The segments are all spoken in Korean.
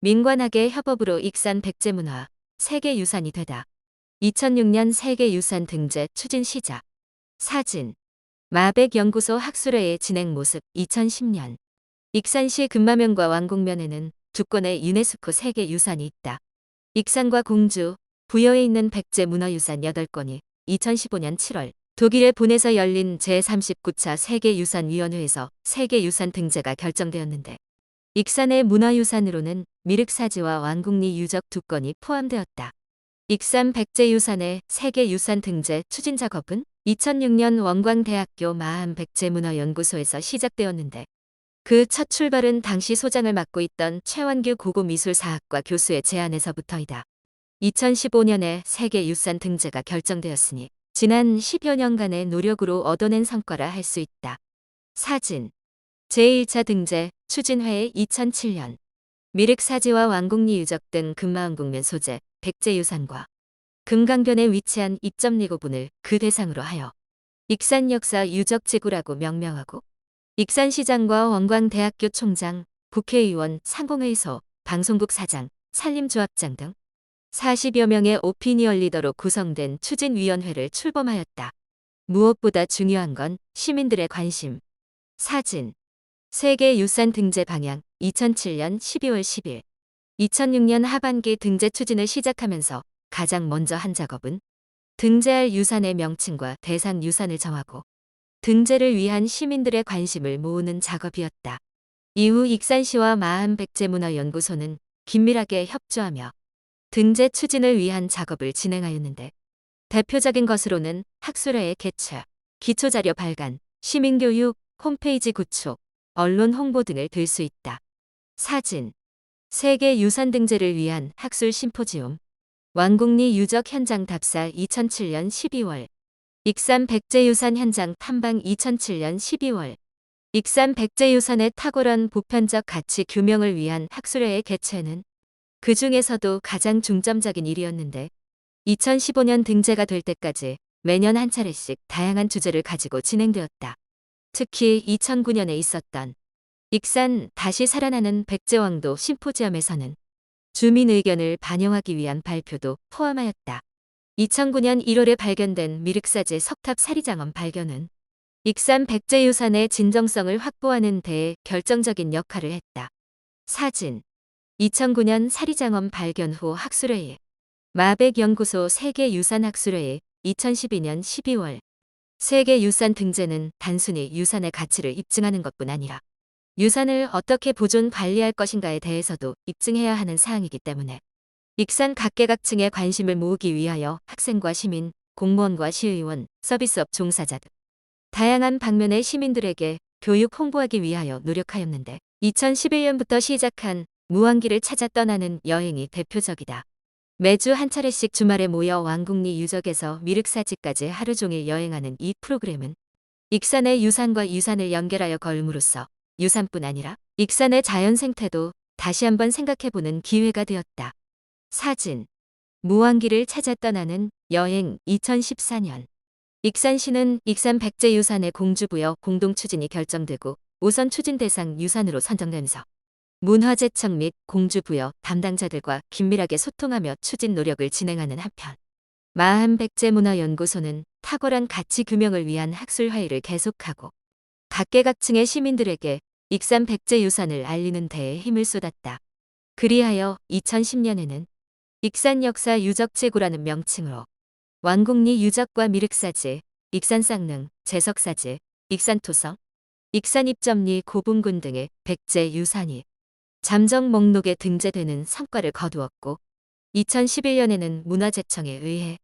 민관학의 협업으로 익산 백제문화 세계유산이 되다. 2006년 세계유산 등재 추진 시작. 사진. 마백연구소 학술회의 진행 모습. 2010년 익산시 금마면과 왕곡면에는 두 건의 유네스코 세계유산이 있다. 익산과 공주, 부여에 있는 백제문화유산 8건이 2015년 7월 독일의 본에서 열린 제39차 세계유산위원회에서 세계유산 등재가 결정되었는데, 익산의 문화유산으로는 미륵사지와 왕궁리 유적 2건이 포함되었다. 익산 백제유산의 세계유산 등재 추진 작업은 2006년 원광대학교 마한 백제문화연구소에서 시작되었는데, 그 첫 출발은 당시 소장을 맡고 있던 최완규 고고미술사학과 교수의 제안에서부터이다. 2015년에 세계유산 등재가 결정되었으니 지난 10여 년간의 노력으로 얻어낸 성과라 할 수 있다. 사진. 제1차 등재 추진회의 2007년 미륵사지와 왕궁리 유적 등 금마왕궁면 소재 백제유산과 금강변에 위치한 입점리고분을 그 대상으로 하여 익산역사 유적지구라고 명명하고, 익산시장과 원광대학교 총장, 국회의원, 상공회의소, 방송국 사장, 산림조합장 등 40여 명의 오피니언 리더로 구성된 추진위원회를 출범하였다. 무엇보다 중요한 건 시민들의 관심. 사진. 세계유산 등재 방향. 2007년 12월 10일 2006년 하반기 등재 추진을 시작하면서 가장 먼저 한 작업은 등재할 유산의 명칭과 대상 유산을 정하고 등재를 위한 시민들의 관심을 모으는 작업이었다. 이후 익산시와 마한 백제문화연구소는 긴밀하게 협조하며 등재 추진을 위한 작업을 진행하였는데, 대표적인 것으로는 학술회의 개최, 기초자료 발간, 시민교육, 홈페이지 구축, 언론 홍보 등을 들 수 있다. 사진. 세계유산 등재를 위한 학술 심포지움. 왕궁리 유적 현장 답사. 2007년 12월 익산 백제유산 현장 탐방. 2007년 12월 익산 백제유산의 탁월한 보편적 가치 규명을 위한 학술회의 개최는 그 중에서도 가장 중점적인 일이었는데, 2015년 등재가 될 때까지 매년 한 차례씩 다양한 주제를 가지고 진행되었다. 특히 2009년에 있었던 익산 다시 살아나는 백제왕도 심포지엄에서는 주민 의견을 반영하기 위한 발표도 포함하였다. 2009년 1월에 발견된 미륵사지 석탑 사리장엄 발견은 익산 백제유산의 진정성을 확보하는 데에 결정적인 역할을 했다. 사진. 2009년 사리장엄 발견 후 학술회의. 마백연구소 세계유산학술회의. 2012년 12월 세계유산 등재는 단순히 유산의 가치를 입증하는 것뿐 아니라 유산을 어떻게 보존 관리할 것인가에 대해서도 입증해야 하는 사항이기 때문에 익산 각계각층의 관심을 모으기 위하여 학생과 시민, 공무원과 시의원, 서비스업 종사자 등 다양한 방면의 시민들에게 교육 홍보하기 위하여 노력하였는데, 2011년부터 시작한 무왕기를 찾아 떠나는 여행이 대표적이다. 매주 한 차례씩 주말에 모여 왕궁리 유적에서 미륵사지까지 하루 종일 여행하는 이 프로그램은 익산의 유산과 유산을 연결하여 걸음으로써 유산뿐 아니라 익산의 자연 생태도 다시 한번 생각해보는 기회가 되었다. 사진. 무왕기를 찾아 떠나는 여행. 2014년 익산시는 익산 백제유산의 공주부여 공동 추진이 결정되고 우선 추진 대상 유산으로 선정되면서 문화재청 및 공주부여 담당자들과 긴밀하게 소통하며 추진 노력을 진행하는 한편, 마한 백제문화연구소는 탁월한 가치 규명을 위한 학술회의를 계속하고 각계각층의 시민들에게 익산 백제유산을 알리는 데에 힘을 쏟았다. 그리하여 2010년에는 익산 역사 유적지구라는 명칭으로 왕궁리 유적과 미륵사지, 익산쌍릉, 제석사지, 익산토성, 익산입점리 고분군 등의 백제유산이 잠정 목록에 등재되는 성과를 거두었고, 2011년에는 문화재청에 의해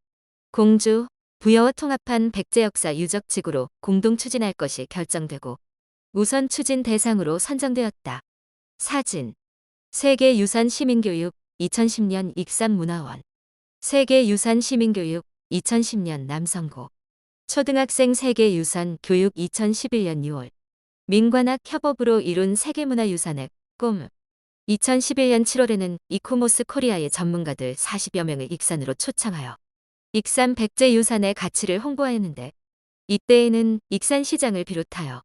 공주, 부여와 통합한 백제역사 유적지구로 공동 추진할 것이 결정되고 우선 추진 대상으로 선정되었다. 사진. 세계유산 시민교육. 2010년 익산문화원. 세계유산 시민교육. 2010년 남성고. 초등학생 세계유산 교육. 2011년 6월 민관학 협업으로 이룬 세계문화유산의 꿈. 2011년 7월에는 이코모스 코리아의 전문가들 40여 명을 익산으로 초청하여 익산 백제유산의 가치를 홍보하였는데, 이때에는 익산시장을 비롯하여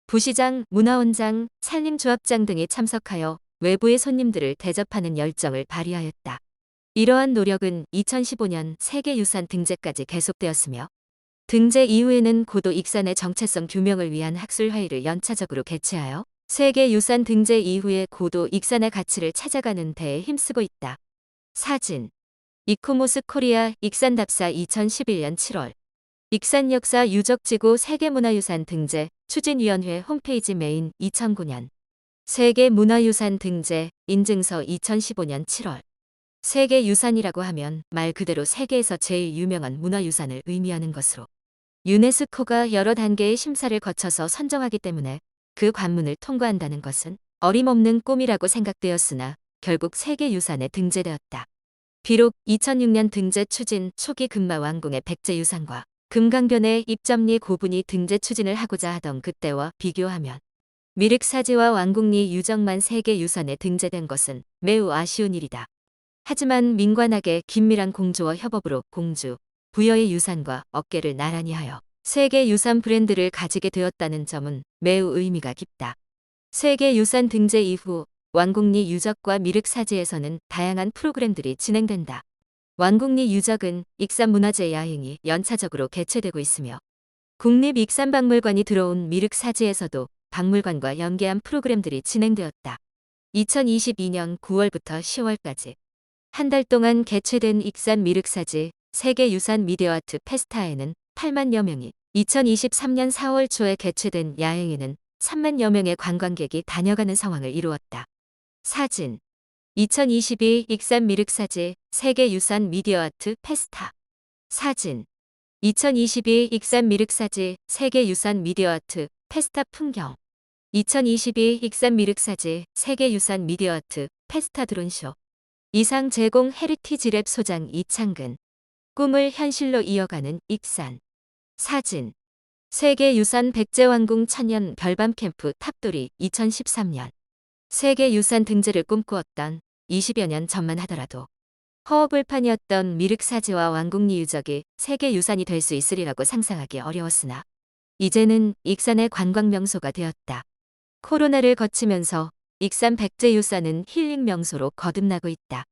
부시장, 문화원장, 산림조합장 등이 참석하여 외부의 손님들을 대접하는 열정을 발휘하였다. 이러한 노력은 2015년 세계유산 등재까지 계속되었으며 등재 이후에는 고도 익산의 정체성 규명을 위한 학술회의를 연차적으로 개최하여 세계유산 등재 이후에 고도 익산의 가치를 찾아가는 데에 힘쓰고 있다. 사진 이코모스 코리아 익산답사 2011년 7월 익산역사 유적지구 세계문화유산 등재 추진위원회 홈페이지 메인 2009년 세계문화유산 등재 인증서 2015년 7월 세계유산이라고 하면 말 그대로 세계에서 제일 유명한 문화유산을 의미하는 것으로 유네스코가 여러 단계의 심사를 거쳐서 선정하기 때문에 그 관문을 통과한다는 것은 어림없는 꿈이라고 생각되었으나 결국 세계유산에 등재되었다. 비록 2006년 등재 추진 초기 금마왕궁의 백제유산과 금강변의 입점리 고분이 등재 추진을 하고자 하던 그때와 비교하면 미륵사지와 왕궁리 유적만 세계유산에 등재된 것은 매우 아쉬운 일이다. 하지만 민관학의 긴밀한 공조와 협업으로 공주, 부여의 유산과 어깨를 나란히 하여 세계유산 브랜드를 가지게 되었다는 점은 매우 의미가 깊다. 세계유산 등재 이후 왕궁리 유적과 미륵사지에서는 다양한 프로그램들이 진행된다. 왕궁리 유적은 익산문화재 야행이 연차적으로 개최되고 있으며 국립익산박물관이 들어온 미륵사지에서도 박물관과 연계한 프로그램들이 진행되었다. 2022년 9월부터 10월까지 한 달 동안 개최된 익산 미륵사지 세계유산 미디어아트 페스타에는 8만여 명이 2023년 4월 초에 개최된 야행에는 3만여 명의 관광객이 다녀가는 상황을 이루었다. 사진 2022 익산 미륵사지 세계유산 미디어아트 페스타 사진 2022 익산 미륵사지 세계유산 미디어아트 페스타 풍경 2022 익산 미륵사지 세계유산 미디어아트 페스타 드론쇼 이상 제공 헤리티지랩 소장 이창근 꿈을 현실로 이어가는 익산 사진 세계유산 백제왕궁 천연 별밤 캠프 탑돌이 2013년 세계유산 등재를 꿈꾸었던 20여 년 전만 하더라도 허허벌판이었던 미륵사지와 왕궁리 유적이 세계유산이 될 수 있으리라고 상상하기 어려웠으나 이제는 익산의 관광명소가 되었다. 코로나를 거치면서 익산 백제유산은 힐링 명소로 거듭나고 있다.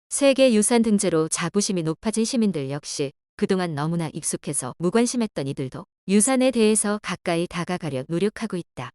세계유산 등재로 자부심이 높아진 시민들 역시 그동안 너무나 익숙해서 무관심했던 이들도 유산에 대해서 가까이 다가가려 노력하고 있다.